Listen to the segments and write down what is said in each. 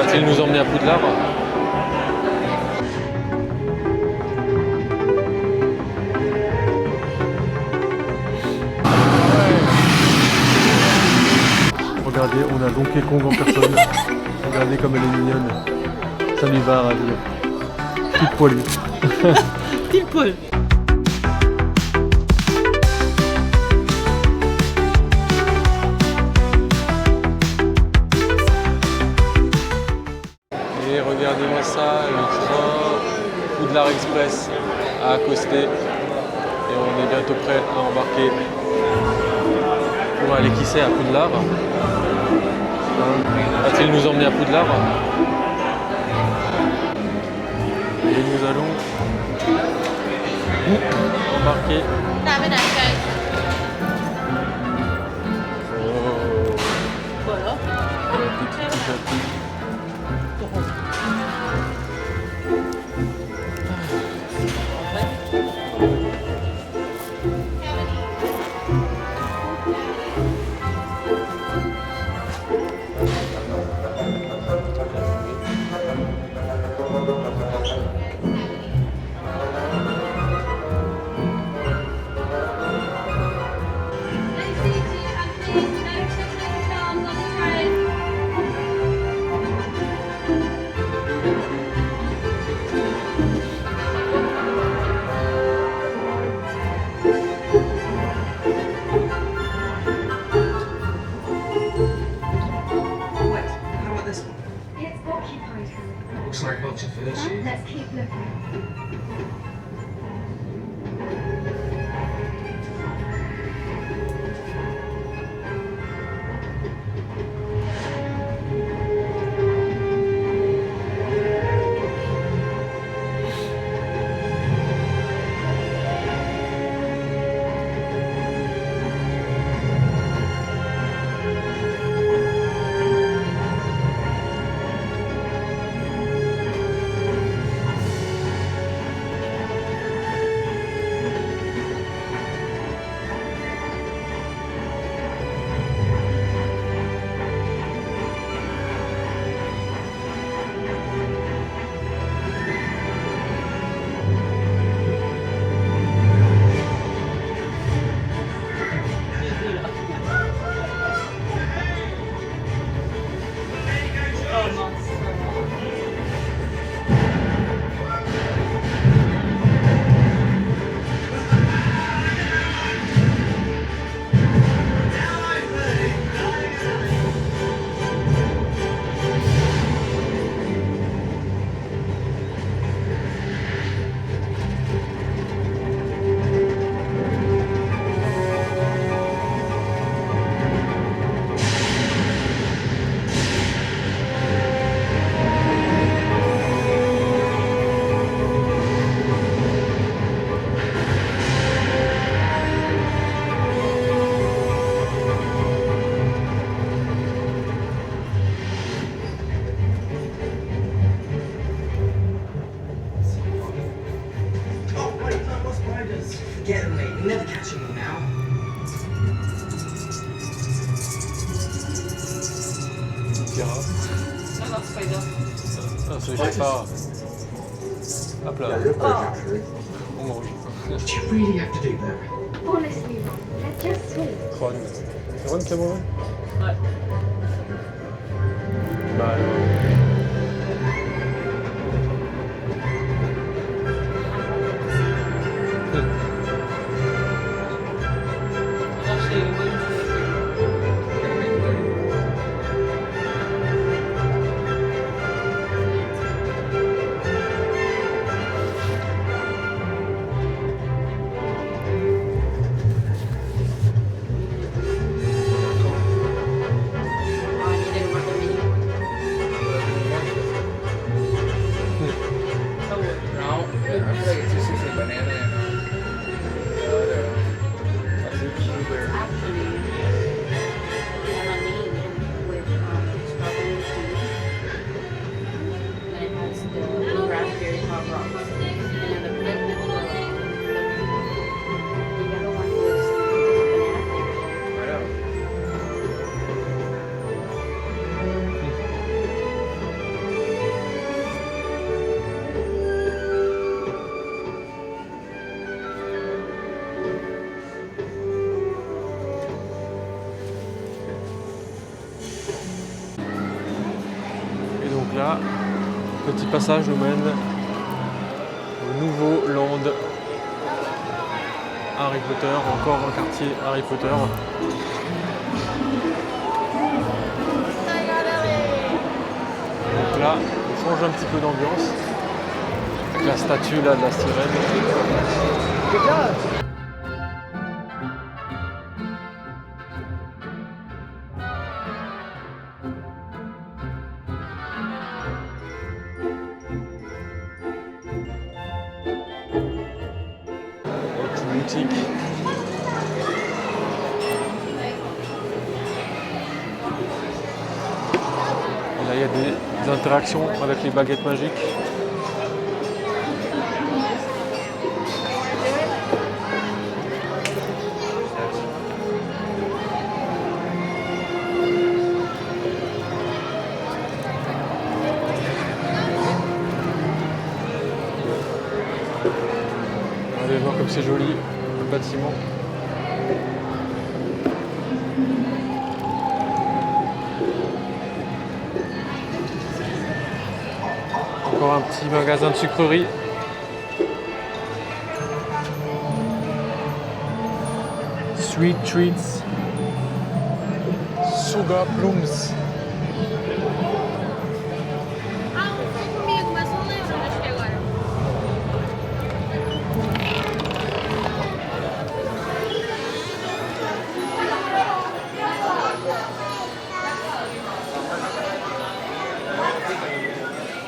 Va-t-il nous emmener à Poudlard? Regardez, on a Donkey Kong en personne. Regardez comme elle est mignonne. Ça lui va à ravir. Toute poilue. Pile poil. Et regardez-moi ça, le train Poudlard Express a accosté. Et on est bientôt prêt à embarquer pour aller qui sait à Poudlard. Va-t-il nous emmener à Poudlard? Et nous allons embarquer. Oh, Voilà. petit à petit. Looks like lots of furs. Let's keep looking. Forget them, mate. You'll never catch them all now. Alors, Spider. Ah, c'est le pas. Hop là, on mange. Did you really have to do that? Honestly, Ron, they're just sweet. Ron. C'est Ron qui a mangé? Ouais. Bah alors. Alors, c'est le bon. là, petit passage nous mène au nouveau land Harry Potter, encore un quartier Harry Potter. Donc là, on change un petit peu d'ambiance avec la statue là de la sirène. Boutique. Là, il y a des interactions avec les baguettes magiques. Allez voir comme c'est joli, le bâtiment. Encore un petit magasin de sucreries. Sweet Treats. Sugar Plums. Ah, não foi comigo, mas não lembro onde acho que é agora.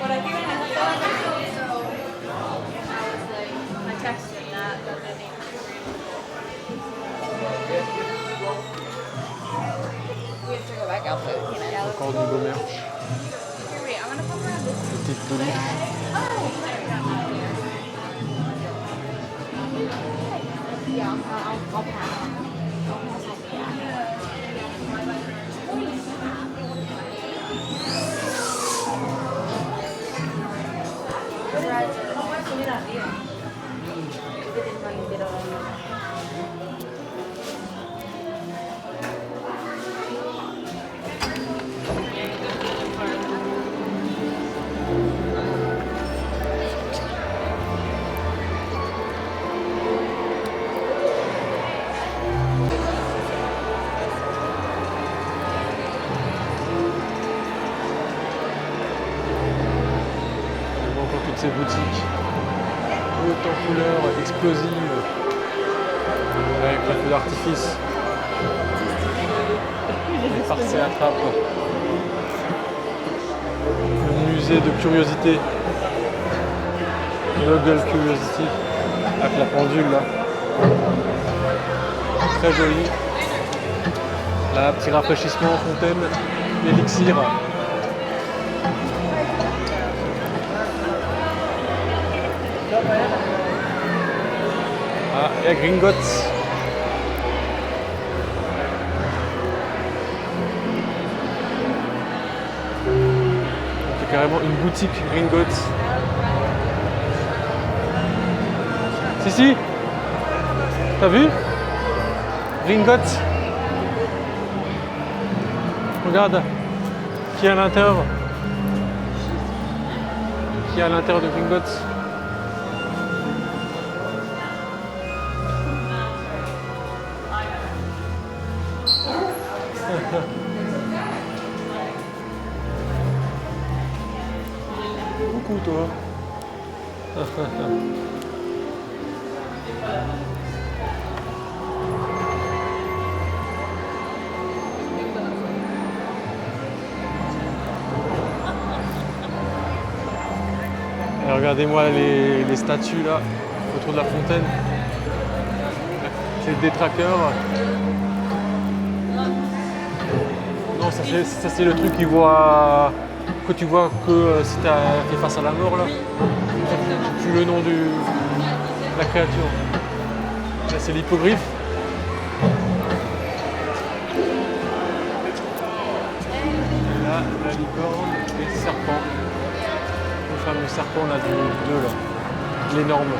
Por aquí ven, aquí está la casa. I texted that, but I didn't. We have to go back out, but you know. Encore du beau merch. Here, wait, I'm gonna pop around this. Petite tenue. Yeah, I'll pass. On voit encore toutes ces boutiques hautes en couleurs, explosives, avec un feu d'artifice. Les farces et attrapes. Le musée de curiosité. Muggle Curiosity. Avec la pendule là. Très joli. Là, petit rafraîchissement en fontaine. L'élixir. Ah, il y a Gringotts. C'est carrément une boutique Gringotts. Si, t'as vu? Gringotts. Regarde, qui est à l'intérieur? Qui est à l'intérieur de Gringotts? Coucou toi. Et regardez-moi les statues là autour de la fontaine. C'est le détraqueur. Non, ça c'est le truc que tu vois que si tu es face à la mort là. Tu le nom de la créature. Là c'est l'hippogriffe. Et là, la licorne et le serpent. Le fameux serpent là du 2 là. L'énorme.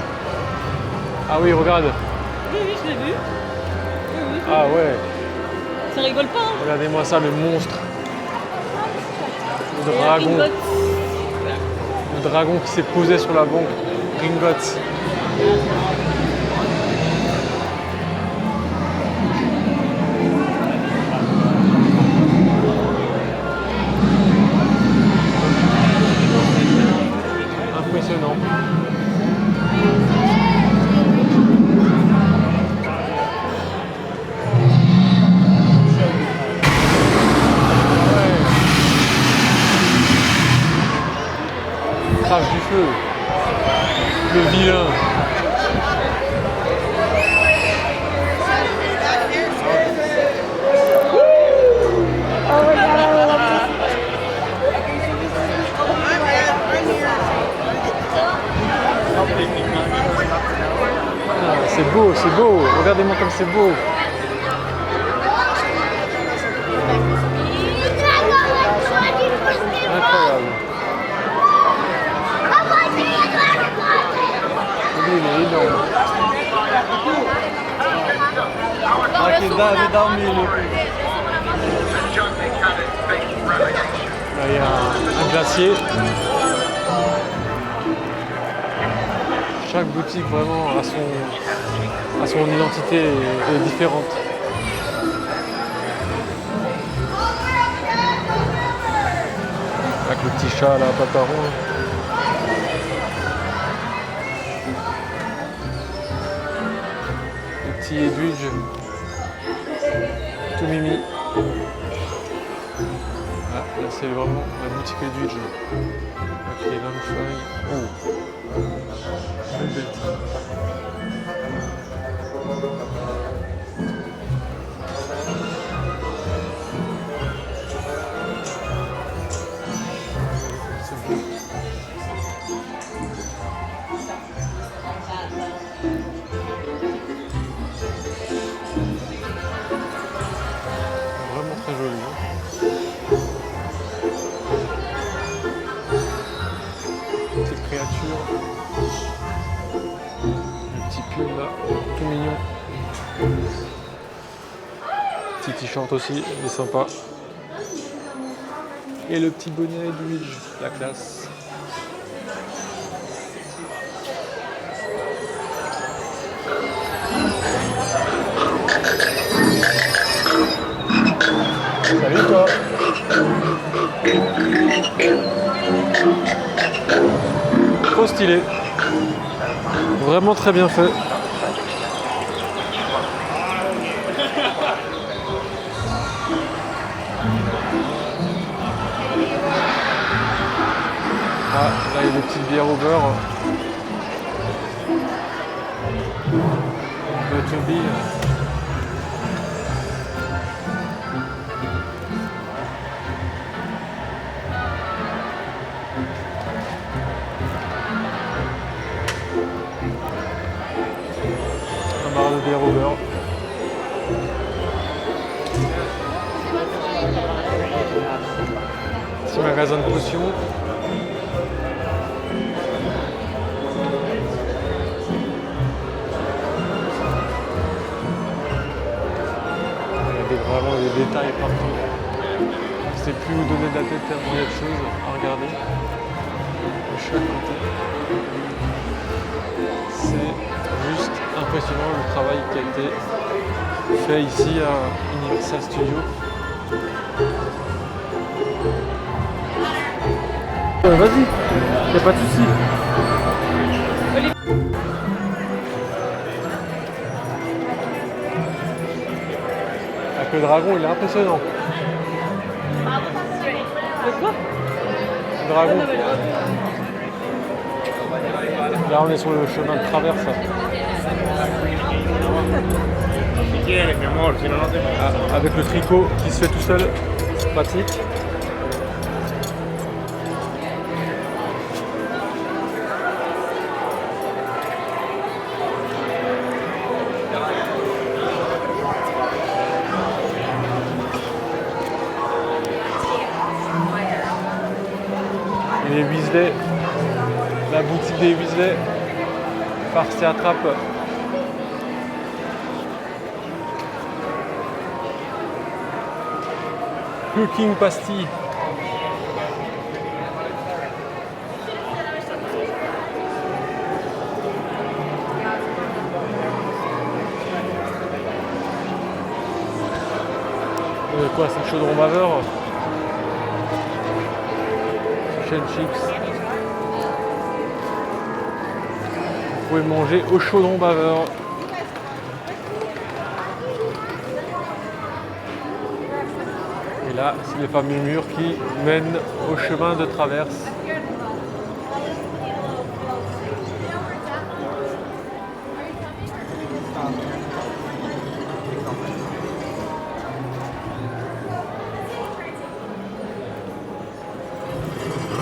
Ah oui, regarde. Oui, je l'ai vu. Oui, Ah ouais. ça rigole pas. Hein. Regardez-moi ça, le monstre. Le dragon. Gringotts. Le dragon qui s'est posé sur la banque. Gringotts. Impressionnant. Crache du feu. Le vilain. Ah, c'est beau, c'est beau. Regardez-moi comme c'est beau. Incroyable. Lui, il est énorme. Ah, qui est dormi. Là, il y a un glacier. Chaque boutique vraiment a son identité est différente. Avec le petit chat là, Paparon. Le petit Edwidge. Tout mimi. Ah, là c'est vraiment la boutique Edwidge. Ok, l'homme feuille. Oh. Belle bête. C'est beau. Vraiment très joli. Petite créature. Le petit pull là, tout mignon. Petit t-shirt aussi, il est sympa. Et le petit bonnet Edwidge, la classe. Salut toi. Trop stylé. Vraiment très bien fait. Ah, là il y a des petites bières au beurre. Butterbeer. Un bar de bière au beurre. Petit magasin de potions. Vraiment des détails partout. Je ne sais plus où donner de la tête tellement il y a de choses à regarder de chaque côté. C'est juste impressionnant le travail qui a été fait ici à Universal Studios. Vas-y, y a pas de souci. Le dragon, il est impressionnant. Le quoi? Le dragon. Là, on est sur le chemin de traverse. Ah, avec le tricot qui se fait tout seul, c'est pratique. Les Weasley, la boutique des Weasley, farce et attrape. Cooking Pasty. quoi, c'est le chaudron baveur. Fish and chips. Vous pouvez manger au chaudron baveur. Et là, c'est les fameux murs qui mènent au chemin de traverse.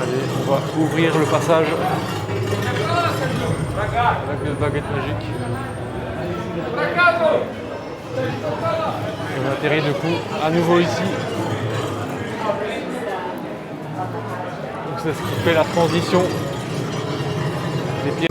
Allez, on va ouvrir le passage avec une baguette magique. Et on atterrit du coup à nouveau ici. Donc c'est ce qui fait la transition des pieds.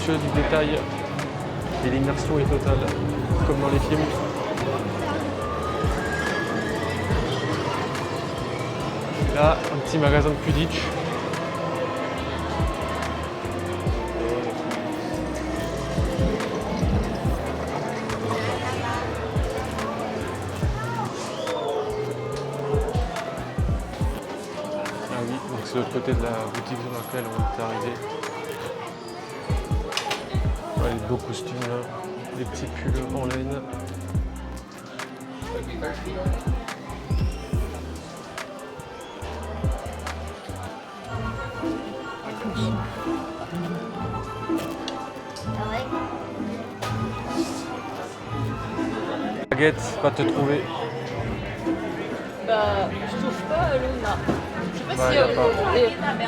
Du détail et l'immersion est totale, comme dans les films. Et là, un petit magasin de Quidditch. Ah oui, donc c'est l'autre côté de la boutique dans laquelle on est arrivé. Ouais, les beaux costumes là, des petits pulls en laine. Baguette va te trouver. Bah, je trouve pas Luna. Je sais pas Bah, si y a pas.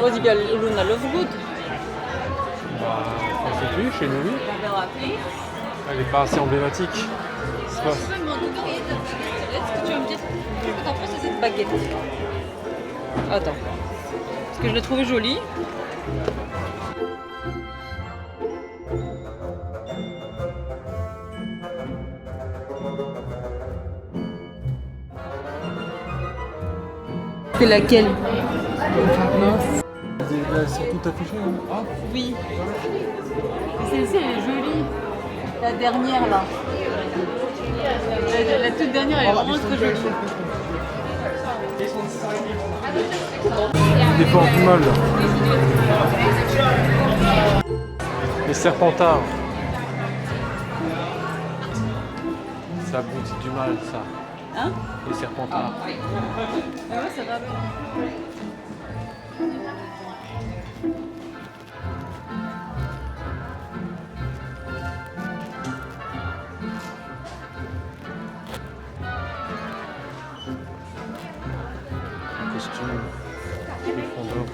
on dit bien Luna Lovegood. Bah, on sait plus, chez nous oui. On verra plus. Elle n'est pas assez emblématique. C'est pas... Je sais pas, mais en tout cas, est-ce que tu vas me dire ce que t'en penses de cette baguette? Attends. Parce que je l'ai trouvée jolie. C'est laquelle? Elles sont toutes affichées. Hein. Ah, Oui. Celle-ci, elle est jolie. La dernière, là. La toute dernière, elle est vraiment très jolie. des portes du mal. Les serpentards. Ça boutique du mal, ça. Hein? Les serpentards. Ah ouais, ça va. Costume, les fonds d'eau.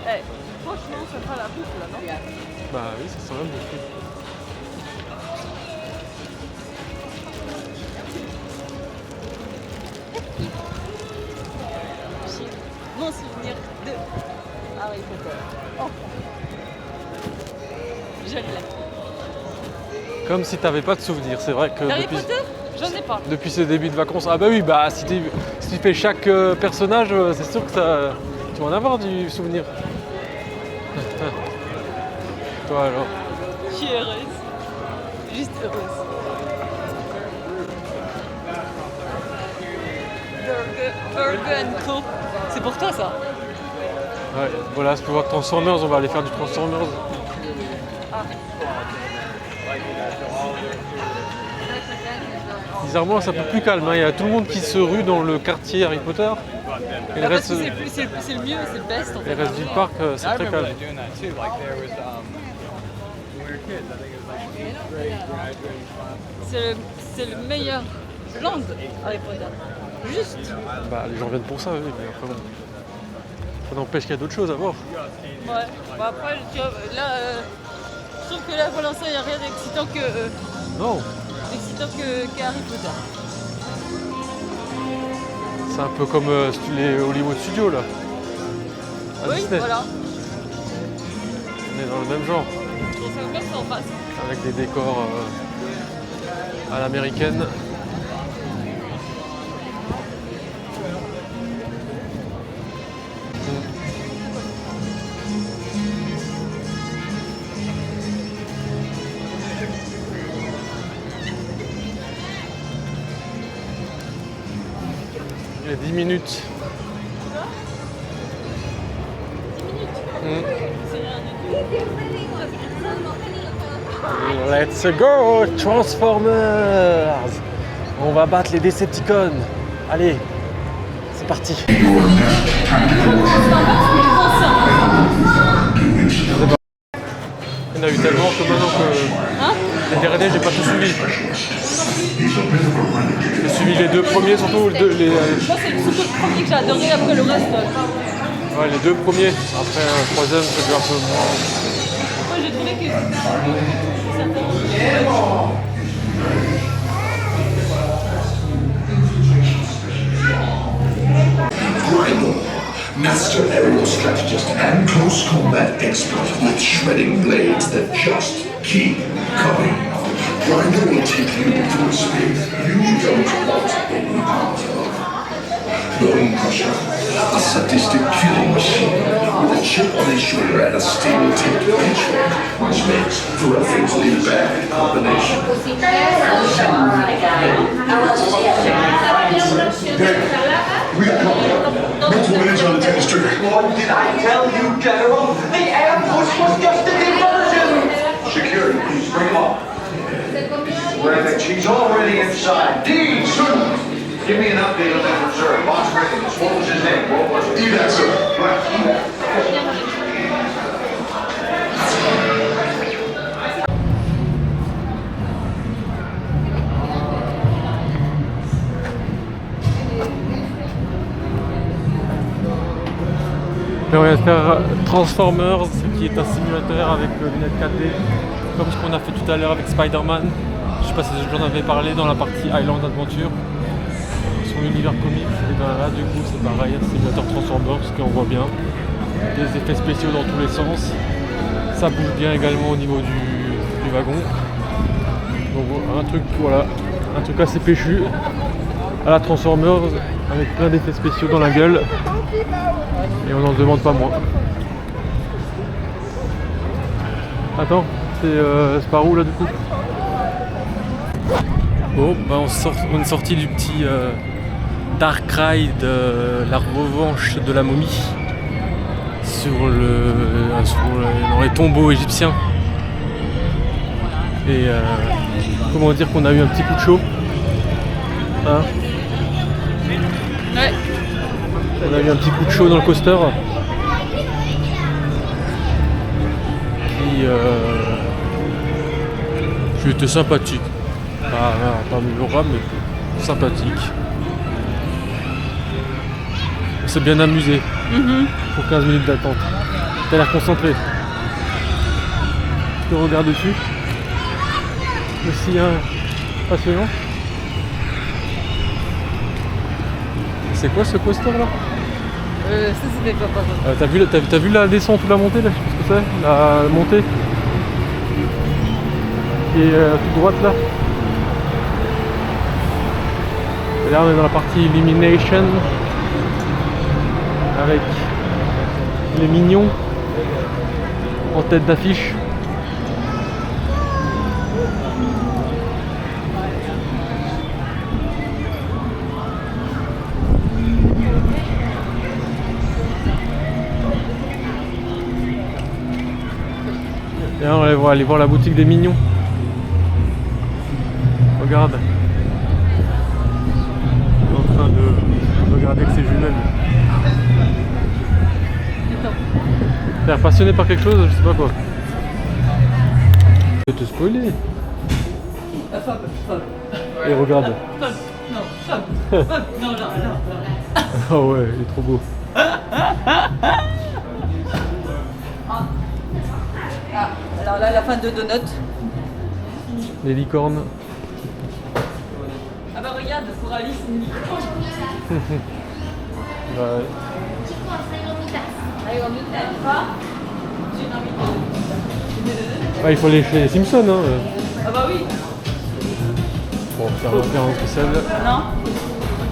Eh, franchement, ça fera la bouffe là, non? Bah oui, ça sent la bouffe. Mon souvenir de Harry Potter. Oh. Je l'ai. Comme si t'avais pas de souvenirs, c'est vrai que Harry Potter? J'en ai pas. depuis ce début de vacances. Ah bah oui, bah si tu fais chaque personnage, c'est sûr que ça, tu vas en avoir du souvenir. Toi alors? Je suis heureuse. Juste heureuse. Burger & Co. C'est pour toi ça? Ouais, voilà, c'est pour voir Transformers, on va aller faire du Transformers. Bizarrement, c'est un peu plus calme. Hein. Il y a tout le monde qui se rue dans le quartier Harry Potter. Et le reste, c'est le mieux, c'est le best en fait. le reste du parc, c'est très calme. C'est le meilleur land Harry Potter. Juste. Bah, les gens viennent pour ça, oui, mais après bon. Ça n'empêche qu'il y a d'autres choses à voir. Ouais. Bah après, tu vois, là, je trouve que là pour l'instant il n'y a rien d'excitant Non, que Harry Potter. c'est un peu comme les Hollywood Studios là. À Oui, Disney. voilà. On est dans le même genre, Je trouve ça comme ça en face. avec des décors à l'américaine. Il y a 10 minutes. Let's go, Transformers! On va battre les Decepticons. Allez, c'est parti. Il y en a eu tellement que maintenant que les derniers, j'ai pas tout suivi. J'ai suivi les deux premiers, surtout Moi, c'est le premier que j'ai adoré après le reste. Ouais, les deux premiers. Après, le troisième, c'est déjà un peu moins. Moi, j'ai trouvé que Grindel, master aerial strategist and close combat expert with shredding blades that just keep coming. Grindel will take you to a space you don't want any part of. Bone Crusher, a sadistic killing machine with a chip on his shoulder and a steel-tipped pitchfork, which makes for a fatally bad combination. We got covered. Multiple minutes on the test trigger. What did I tell you, General? The ambush was just a diversion! Security, please bring him up. Where she's already inside. Dean, sir! Give me an update on that reserve. Boss readiness. What was his name? What was it? Evac, sir. Là, on vient de faire Transformers, qui est un simulateur avec lunettes 4D, comme ce qu'on a fait tout à l'heure avec Spider-Man. Je sais pas si j'en avais parlé dans la partie Island Adventure, son univers comique. Et ben là, du coup, c'est pareil, un simulateur Transformers, ce qu'on voit bien. Des effets spéciaux dans tous les sens. Ça bouge bien également au niveau du wagon. Donc voilà, un truc assez péchu à la Transformers, avec plein d'effets spéciaux dans la gueule. Et on n'en demande pas moins. Attends, c'est par où là du coup? Bon, bah on est sorti du petit Dark Ride, la revanche de la momie, dans les tombeaux égyptiens. Et comment dire qu'on a eu un petit coup de chaud, hein? Ouais. On a eu un petit coup de chaud dans le coaster qui était sympathique. Pas mémorable, mais sympathique. On s'est bien amusé pour 15 minutes d'attente. T'as l'air concentré. Je te regarde dessus. Aussi passionnant. C'est quoi ce coaster là? Ça c'était pas pareil. T'as vu la descente ou la montée là? Je sais pas ce que c'est. La montée qui est toute droite là. Et là on est dans la partie Illumination avec les mignons en tête d'affiche. Et là, on va aller voir la boutique des mignons. Regarde. regarder avec ses jumelles. T'es passionné par quelque chose, je sais pas quoi. Je vais te spoiler. Et regarde. Ah ouais, il est trop beau. Alors là, la fin de Donut. Les licornes. Ah bah regarde, pour Alice, une licorne. Ouais. Ah, il faut aller chez les Simpsons, hein. Ah bah oui. Bon, c'est un référence spécial. Non.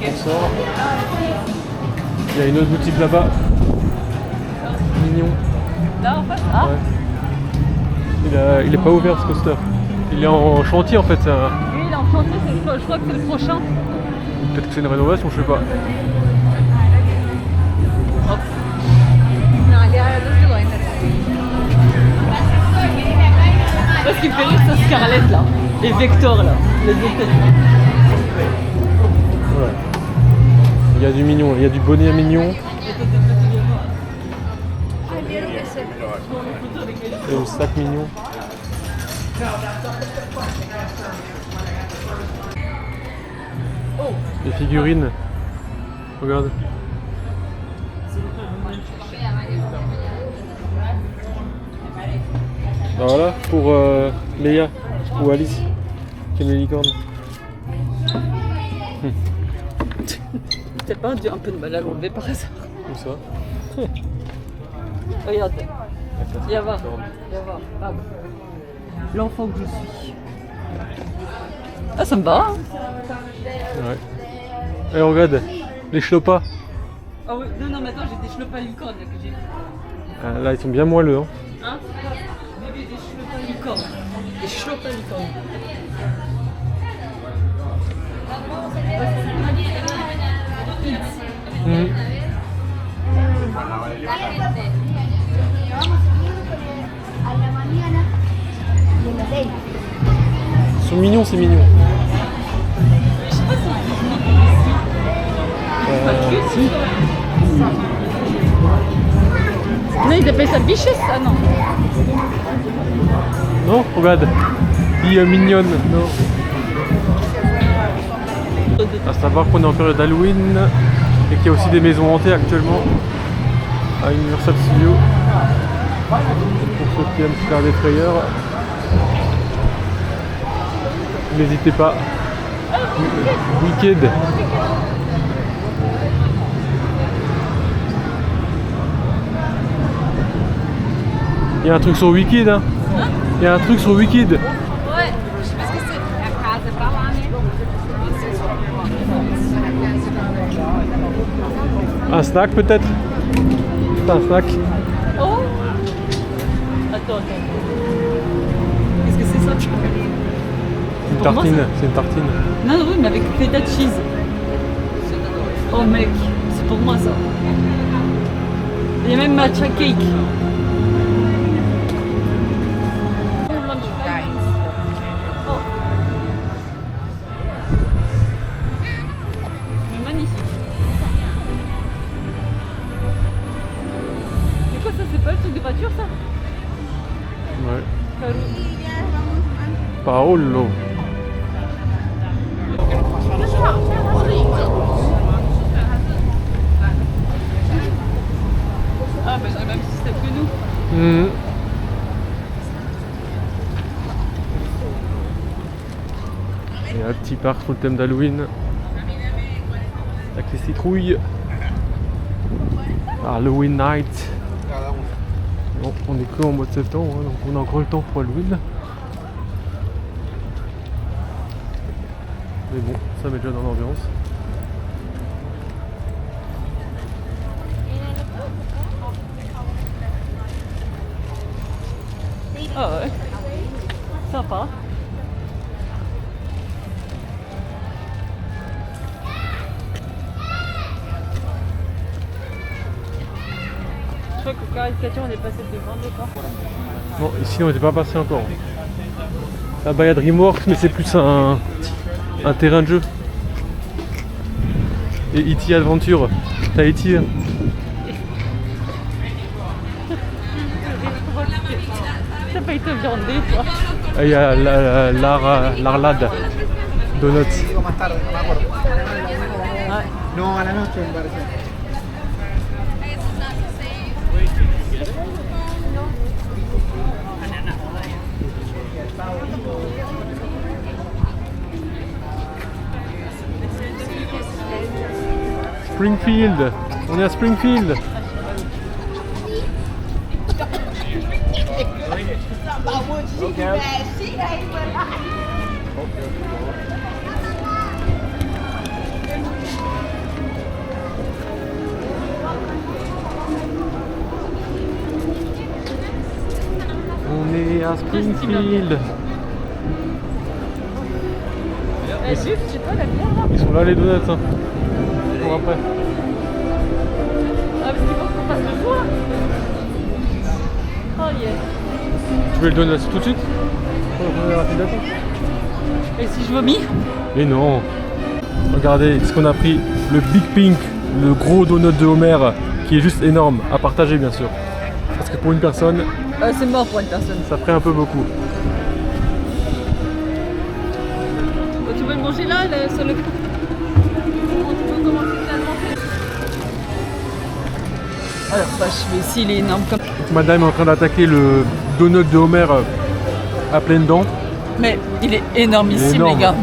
On sort. Il y a une autre boutique là-bas. Mignon. Là en face. Ah. Ouais. Il est pas ouvert ce coaster. Il est en chantier en fait. Oui, il est en chantier, je crois que c'est le prochain. Peut-être que c'est une rénovation, je sais pas. Ce qui me fait rire, c'est Scarlett là. Et Vector là. Les deux têtes. Voilà. Il y a du mignon, il y a du bonnet mignon. Et le sac mignon. Les figurines. Regarde. Ben voilà, pour Léa ou Alice qui aime les licornes. C'est pas un peu de mal à l'enlever par hasard. Comme ça. Regarde. Viens voir. Ah. L'enfant que je suis. Ah, ça me va. Hein. Ouais. Et regarde, les chlopas. Ah oui, non, mais attends, j'ai des chlopas licornes là que j'ai vu. Ah, là, ils sont bien moelleux. Hein. Hein? Bébé, des chlopas licornes. Des chlopas licornes. Ils sont mignons, c'est mignon. Si. Non, ils appellent ça bichesse, ah non. Non, regarde. Fille mignonne. Non. À savoir qu'on est en période d'Halloween et qu'il y a aussi des maisons hantées actuellement à Universal Studios. Pour ceux qui aiment se faire des frayeurs, n'hésitez pas. Wicked. Il y a un truc sur Wicked, hein. Il y a un truc sur Wicked. Ouais, je sais pas ce que c'est. La casa par là, mais... Un snack peut-être. C'est un snack. Oh. Attends. Qu'est-ce que c'est ça? Une tartine, c'est une tartine. Non, oui, mais avec feta cheese. Oh mec, c'est pour moi ça. Il y a même matcha cake. Oh. Mais magnifique. C'est quoi ça? C'est pas le truc de voiture ça? Ouais. Paolo. Ah, bah j'ai le même système que nous. Il y a un petit parc sur le thème d'Halloween avec les citrouilles. Halloween night. Bon, on est que en mois de septembre, hein, donc on a encore le temps pour Halloween. Mais bon, ça met déjà dans l'ambiance. Ah ouais. Sympa. Je crois qu'au caricature on est passé devant d'accord. Bon, ici on n'était pas passé encore. Là-bas il y a DreamWorks, mais c'est plus un terrain de jeu. et E.T. Adventure. T'as E.T. hein? T'as pas été viandé, toi. Ah, il y a l'Arlade. Donuts. No, a la noche me parece. Springfield. On est à Springfield. On est à Springfield. Eh, Luc, c'est toi la bière là? Ils sont là les donuts. Hein. Pour après. Ah, parce qu'il faut qu'on fasse le choix. Oh yeah. Tu veux le donut tout de suite? Et si je vomis? Mais non. Regardez ce qu'on a pris. Le Big Pink, le gros donut de Homer, qui est juste énorme, à partager bien sûr. Parce que pour une personne, C'est mort pour une personne. ça ferait un peu beaucoup. Tu veux le manger là, sur le... Tu peux commencer à le manger. Alors, vache, mais s'il est énorme comme... Madame est en train d'attaquer le donut de Homer à pleines dents. Mais il est énormissime, Il est énorme. les gars.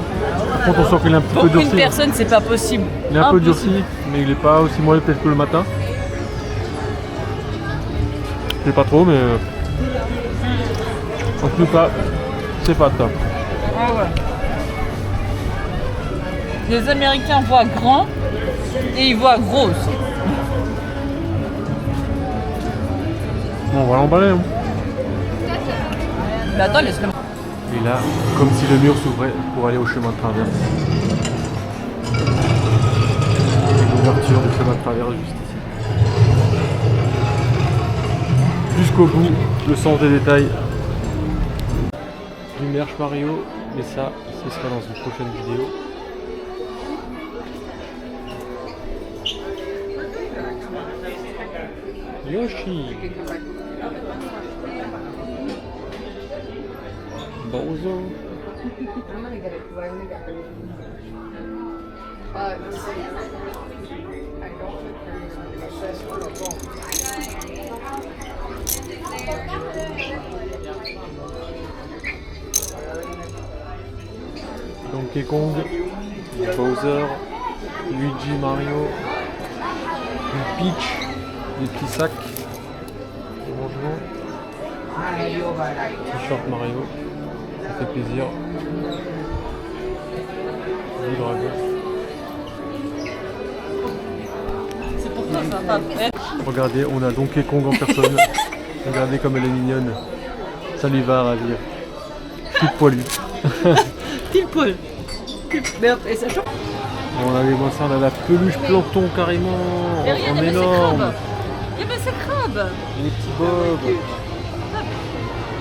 Par contre, on sent qu'il est un petit Pour peu une durci. personne, c'est pas possible. Il est un peu Impossible. durci, mais il est pas aussi moelleux peut-être que le matin. Je sais pas trop, mais en tout cas, c'est pas top. Ah ouais. Les Américains voient grand et ils voient gros aussi. Bon, on va l'emballer. Hein. Mais attends, laisse-le. Et là, comme si le mur s'ouvrait pour aller au chemin de traverse. L'ouverture du chemin de traverse juste ici. Jusqu'au bout, le sens des détails. Du merch Mario, mais ça, ce sera dans une prochaine vidéo. Yoshi, Bowser. Donkey Kong, Bowser, Luigi, Mario, une Peach, des petits sacs, des rangements, t-shirt Mario, ça fait plaisir. Du dragon. C'est pour toi, ça va pas. Regardez, on a Donkey Kong en personne. Regardez comme elle est mignonne. Ça lui va à ravir. Toute poilue. Pile poil. Merde, et ça chauffe. On a les voisins, on a la peluche plancton carrément. Et regarde, En il y a énorme. ses crabes. Il y a ses crabes. Et les petits bobs.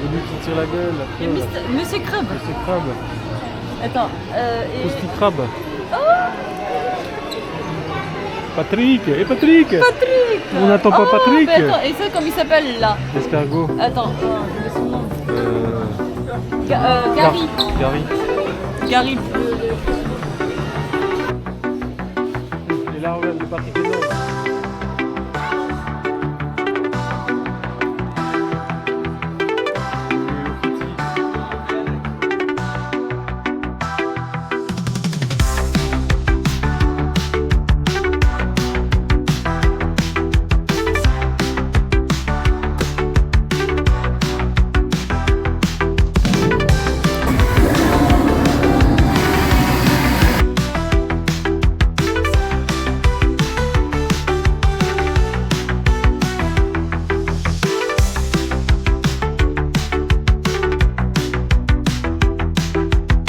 Et lui qui tire la gueule. Et Monsieur Crabe. C'est crabe. Attends, et... Krusty Krab. Patrick. Et Patrick. Patrick. On n'attend pas Patrick. Mais attends, et ça, comment il s'appelle là? L'escargot. Attends, je vais son nom. Gary. Gary. Gary. Et là, regarde le Patrick.